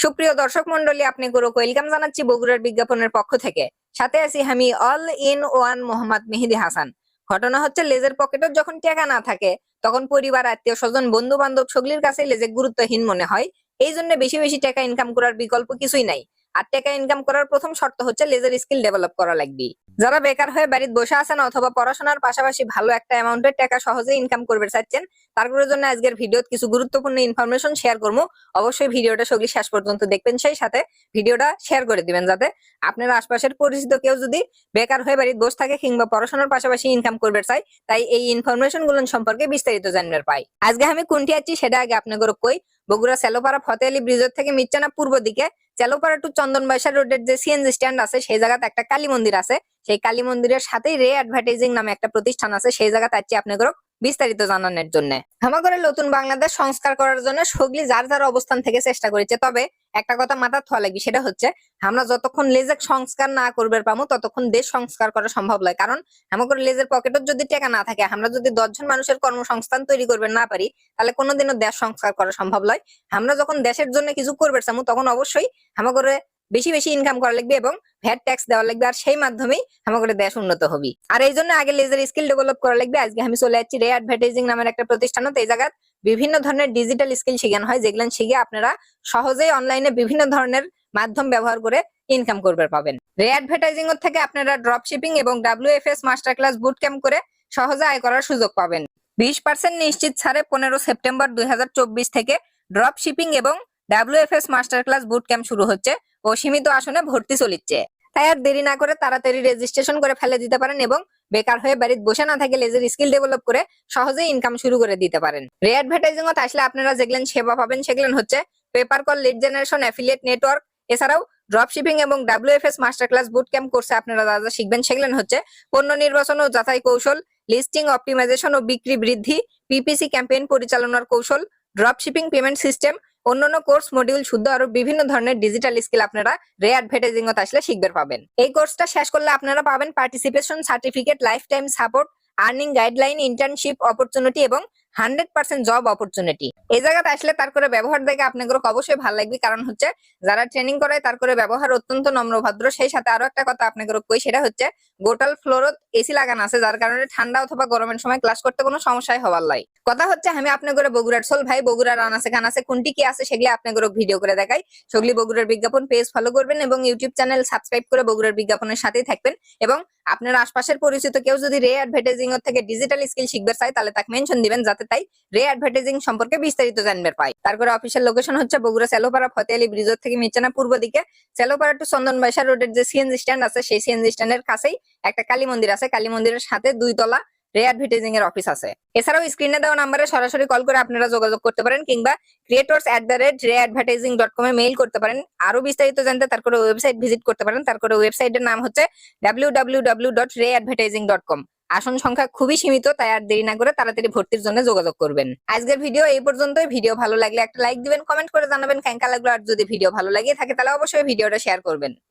সুপ্রিয় দর্শক মন্ডলী, আপনাদেরকে ওয়েলকাম জানাচ্ছি বগুড়ার বিজ্ঞাপনের পক্ষ থেকে। সাথে আছি আমি all in one Mohammad Mehedi Hasan. ঘটনা হচ্ছে, লেজের পকেটে যখন টাকা না থাকে তখন পরিবার, আত্মীয় স্বজন, বন্ধু বান্ধব সকলের কাছে লেজে গুরুত্বহীন মনে হয়। এই জন্য বেশি বেশি টাকা ইনকাম করার বিকল্প কিছুই নাই। আর টাকা ইনকাম করার প্রথম শর্ত হচ্ছে লেজের স্কিল ডেভেলপ করা লাগবে। যারা বেকার হয়ে বাড়িতে বসে আছেন অথবা পড়াশোনার পাশাপাশি ভালো একটা অ্যামাউন্টের টাকা সহজে ইনকাম করবে চাচ্ছেন, তারপরের জন্য আজকের ভিডিওতে কিছু গুরুত্বপূর্ণ ইনফরমেশন শেয়ার করবো। অবশ্যই ভিডিওটা সকলে শেষ পর্যন্ত দেখবেন, সেই সাথে ভিডিওটা শেয়ার করে দিবেন যাতে আপনার আশপাশের পরিচিত কেউ যদি বেকার হয়ে বাড়িতে বসে থাকে কিংবা পড়াশোনার পাশাপাশি ইনকাম করবে চাই, তাই এই ইনফরমেশন গুলো সম্পর্কে বিস্তারিত জানবার পাই। আজকে আমি কোনটি আছি সেটা আগে আপনাদের কই। বগুড়া সেলোপাড়া ফতে আলী ব্রিজের থেকে মির্চানা পূর্ব দিকে চেলোপাড়া টু চন্দন বাইশা রোডের যে সিএনজি স্ট্যান্ড আছে সেই জায়গাতে একটা কালী মন্দির আছে। সেই কালী মন্দিরের সাথেই রে অ্যাডভার্টাইজিং নামে একটা প্রতিষ্ঠান আছে, সেই জায়গাতে আছি আপনাদের বিস্তারিত জানানোর জন্য। আমাদের নতুন বাংলাদেশ সংস্কার করার জন্য সগলি যার যার অবস্থান থেকে চেষ্টা করেছে, তবে একটা কথা মাথা থোয়া লাগবে, সেটা হচ্ছে আমরা যতক্ষণ লেজের সংস্কার না করবে পাবো ততক্ষণ দেশ সংস্কার করা সম্ভব নয়। কারণ আমাদের লেজের পকেটে যদি টাকা না থাকে, আমরা যদি 10 জন মানুষের কর্মসংস্থান তৈরি করবে না পারি, তাহলে কোনোদিনও দেশ সংস্কার করা সম্ভব নয়। আমরা যখন দেশের জন্য কিছু করবে চাবো তখন অবশ্যই আমাদের বেশি বেশি ইনকাম করা লাগবে এবং ভ্যাট ট্যাক্স দেওয়া লাগবে, আর সেই মাধ্যমেই আমাদের দেশ উন্নত হবে। আর এই জন্য আগে লেজার স্কিল ডেভেলপ করা লাগবে। আজকে আমি চলে যাচ্ছি রে অ্যাডভার্টাইজিং নামের একটা প্রতিষ্ঠান। এই জায়গায় বিভিন্ন ধরনের ডিজিটাল স্কিল শেখানো হয়, যেগুলো শিখে আপনারা সহজেই অনলাইনে বিভিন্ন ধরনের মাধ্যম ব্যবহার করে ইনকাম করবে পাবেন। রে অ্যাডভার্টাইজিং এর থেকে আপনারা ড্রপ শিপিং এবং WFS master class boot camp করে সহজে আয় করার সুযোগ পাবেন। 20% নিশ্চিত ছাড়ে 15 সেপ্টেম্বর 2024 থেকে ড্রপ শিপিং এবং WFS master class boot camp শুরু হচ্ছে ও সীমিত আসনে ভর্তি চলছে। তাই আর দেরি না করে তাড়াতাড়ি রেজিস্ট্রেশন করে ফেলে দিতে পারেন এবং বেকার হয়ে বাড়িতে বসে না থেকে লেজের স্কিল ডেভেলপ করে সহজেই ইনকাম শুরু করে দিতে পারেন। রে অ্যাডভার্টাইজিং এ আসলে আপনারা যেগুলো সেবা পাবেন সেগুলো হচ্ছে paper call, lead generation, affiliate network, এছাড়াও ড্রপ শিপিং এবং WFS master class boot camp কোর্সে আপনারা যা যা শিখবেন সেগুলো হচ্ছে পণ্য নির্বাচন ও যাচাই কৌশল, লিস্টিং অপটিমাইজেশন ও বিক্রি বৃদ্ধি, PPC ক্যাম্পেইন পরিচালনার কৌশল, ড্রপ শিপিং পেমেন্ট সিস্টেম, অন্যান্য কোর্স মডিউল শুদ্ধ আরো বিভিন্ন ধরনের ডিজিটাল স্কিল আপনারা রে অ্যাডভার্টাইজিং এ আসলে শিখতে পাবেন। এই কোর্সটা শেষ করলে আপনারা পাবেন participation certificate, life time support, earning guideline, internship opportunity এবং 100% জব অপরচুনিটি। এই জায়গাতে আসলে তার করে ব্যবহার দেখে আপনাদের অবশ্যই ভালো লাগবে, কারণ হচ্ছে যারা ট্রেনিং করায় তার করে ব্যবহার অত্যন্ত নম্র ভদ্র। সেই সাথে আরো একটা কথা আপনাদের কই, সেটা হচ্ছে গোটাল ফ্লোরত এসি লাগানো আছে, যার কারণে ঠান্ডা অথবা গরমের সময় ক্লাস করতে কোনো সমস্যাই হবার লাই। কথা হচ্ছে আমি আপনাদের বগুড়ার সোল ভাই, বগুড়ার আনাচে কানাচে কোনটি কি আছে সেগুলি আপনাদের ভিডিও করে দেখাই। সেগুলি বগুড়ার বিজ্ঞাপন পেজ ফলো করবেন এবং ইউটিউব চ্যানেল সাবস্ক্রাইব করে বগুড়ার বিজ্ঞাপনের সাথেই থাকবেন। এবং আপনার আশপাশের পরিচিত কেউ যদি রে অ্যাডভার্টাইজিং এর থেকে ডিজিটাল স্কিল শিখতে চায়, তাহলে তাকে মেনশন দিবেন যাতে তাই রে অ্যাডভার্টাইজিং সম্পর্কে বিস্তারিত জানতে পাই। তারপরে অফিসিয়াল লোকেশন হচ্ছে বগুড়া সেলোপাড়া ফতে আলী ব্রিজ থেকে মির্চানা পূর্ব দিকে সেলোপাড়া টু চন্দন বাইশা রোডের যে সিএনজি স্ট্যান্ড আছে, সেই সিএনজি স্ট্যান্ডের কাছেই একটা কালী মন্দির আছে। কালী মন্দিরের সাথে 2 তলা রে অ্যাডভার্টাইজিং এর অফিস আছে। এছাড়াও স্ক্রিনে দেওয়া নাম্বারে সরাসরি কল করে আপনারা যোগাযোগ করতে পারেন কিংবা creators@readvertising.com এ মেইল করতে পারেন। আরো বিস্তারিত জানতে তারপরে ওয়েবসাইট ভিজিট করতে পারেন। তারপরে ওয়েবসাইটের নাম হচ্ছে www.readvertising.com। আসন সংখ্যা খুবই সীমিত, তাই আর দেরি না করে তাড়াতাড়ি ভর্তির জন্য যোগাযোগ করবেন। আজকের ভিডিও এই পর্যন্তই। ভিডিও ভালো লাগলে একটা লাইক দিবেন, কমেন্ট করে জানাবেন কেমন লাগলো, আর যদি ভিডিও ভালো লাগে থাকে তাহলে অবশ্যই ভিডিওটা শেয়ার করবেন।